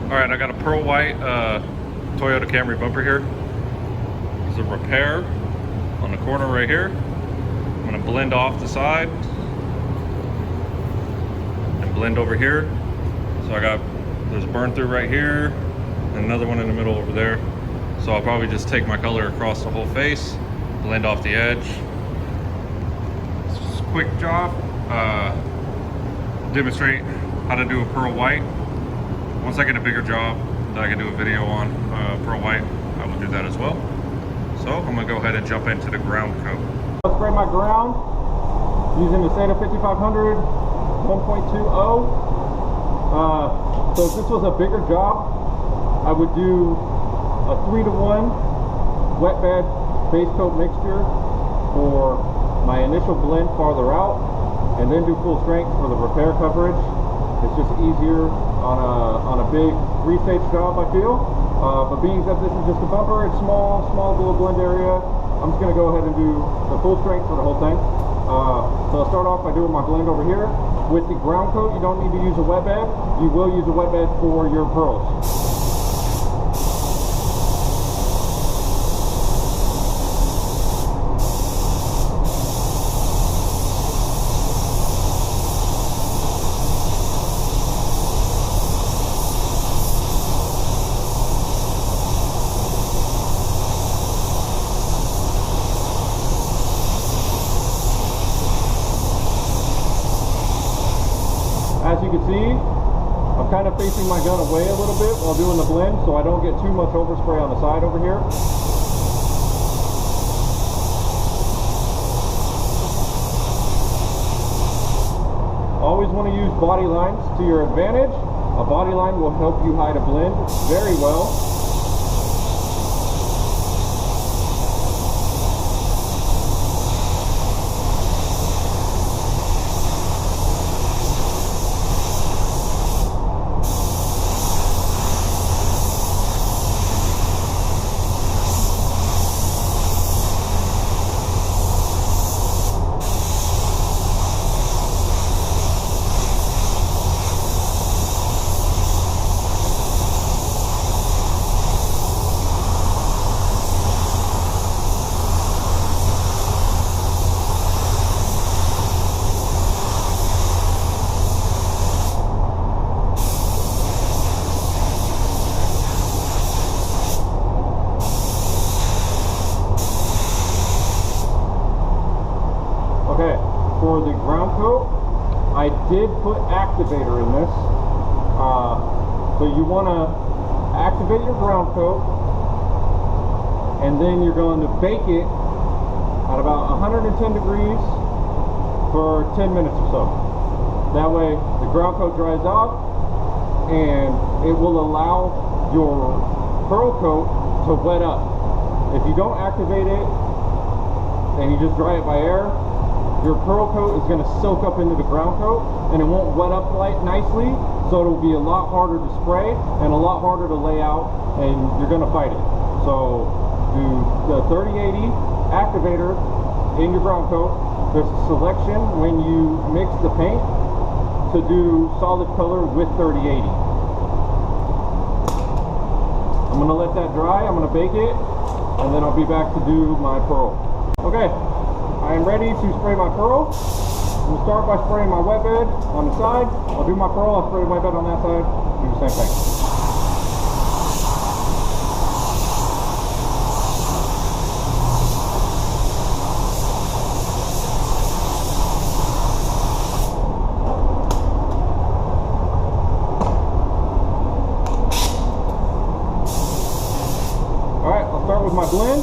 All right, I got a pearl white Toyota Camry bumper here. There's a repair on the corner right here. I'm gonna blend off the side and blend over here. So there's a burn through right here and another one in the middle over there. So I'll probably just take my color across the whole face, blend off the edge. It's just a quick job. Demonstrate how to do a pearl white. Once I get a bigger job that I can do a video on pearl white, I will do that as well. So I'm gonna go ahead and jump into the ground coat. I'll spray my ground using the Sata 5500 1.20. So if this was a bigger job, I would do a 3-to-1 wet bed base coat mixture for my initial blend farther out, and then do full strength for the repair coverage. It's just easier on a big 3-stage job, I feel. But being that this is just a bumper, it's small little blend area, I'm just gonna go ahead and do the full strength for the whole thing. So I'll start off by doing my blend over here. With the ground coat, you don't need to use a wet bed. You will use a wet bed for your pearls. As you can see, I'm kind of facing my gun away a little bit while doing the blend so I don't get too much overspray on the side over here. Always want to use body lines to your advantage. A body line will help you hide a blend very well. Okay, for the ground coat, I did put activator in this. So you want to activate your ground coat, and then you're going to bake it at about 110 degrees for 10 minutes or so. That way the ground coat dries off, and it will allow your pearl coat to wet up. If you don't activate it and you just dry it by air, your pearl coat is going to soak up into the ground coat and it won't wet up nicely, so it'll be a lot harder to spray and a lot harder to lay out, and you're going to fight it. So do the 3080 activator in your ground coat. There's a selection when you mix the paint to do solid color with 3080. I'm going to let that dry, I'm going to bake it, and then I'll be back to do my pearl. Okay. I am ready to spray my pearl. I'm going to start by spraying my wet bed on the side. I'll do my pearl, I'll spray the wet bed on that side, do the same thing. Alright, I'll start with my blend.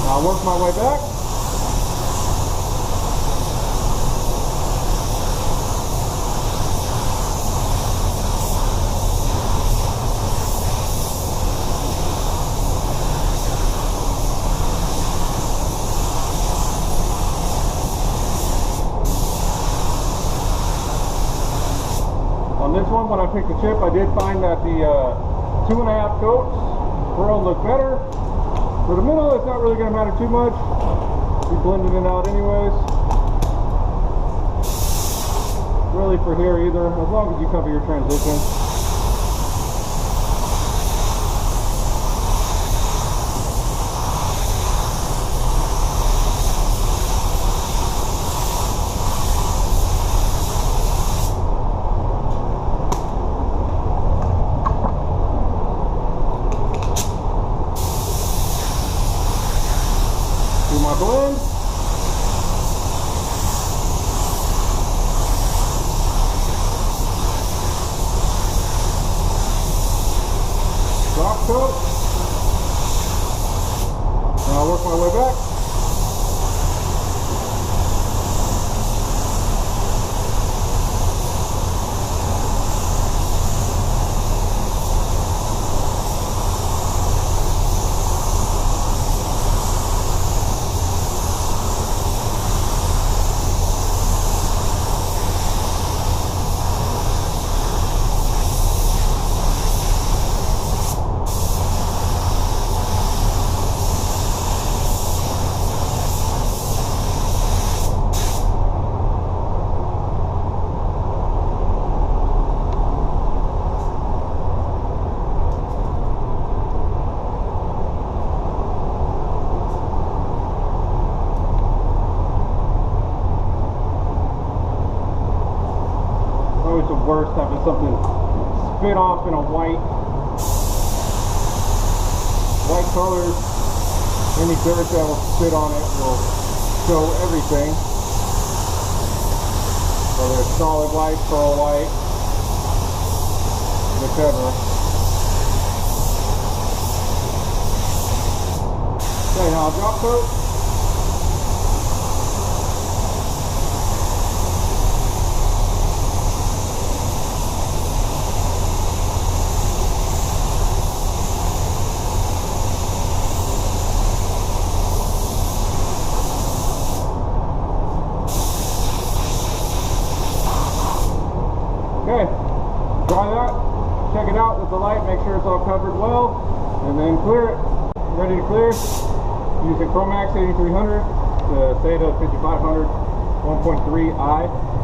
I'll work my way back. this one, when I picked the chip, I did find that the 2.5 coats will look better. For the middle, it's not really going to matter too much. Be blending it out anyways. Really for here either, as long as you cover your transition. Do my blend. Drop coat. Now I'll work my way back. Always the worst having something spit off in a white color. Any dirt that will spit on it will show everything, whether it's solid white, pearl white, whichever. Okay, now drop coat. Okay, dry that, check it out with the light, make sure it's all covered well, and then clear it. Ready to clear. Using Chromax 8300, the SATA 5500 1.3i.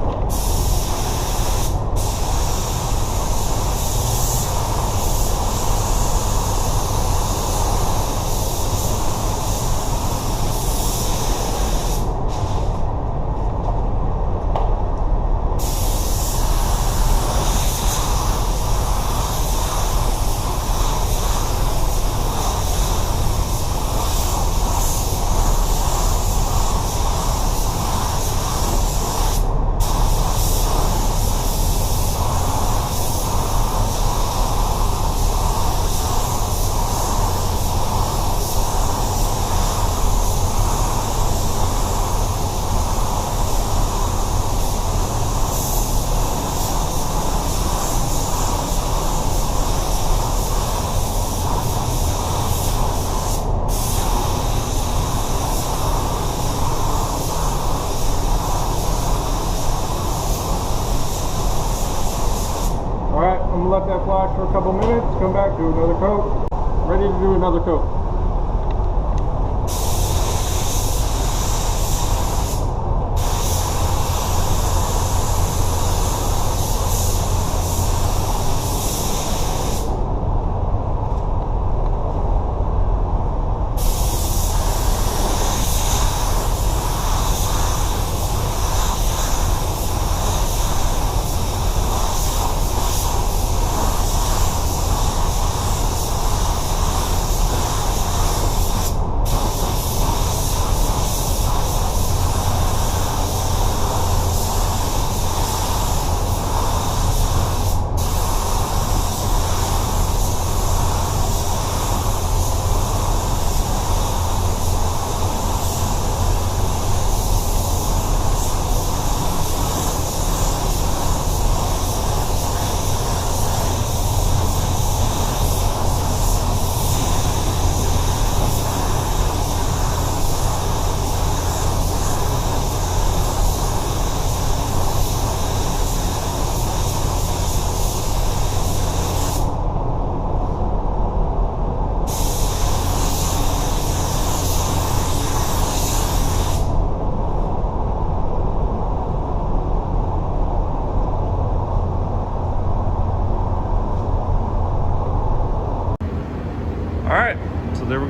Let that flash for a couple minutes, come back, do another coat. Ready to do another coat.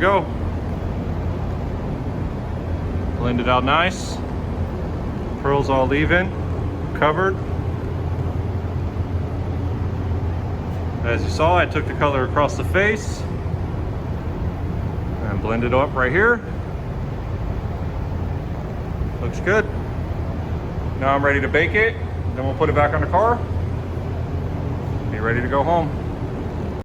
go. Blend it out nice. Pearls all even, covered. As you saw, I took the color across the face and blended up right here. Looks good. Now I'm ready to bake it. Then we'll put it back on the car. Be ready to go home.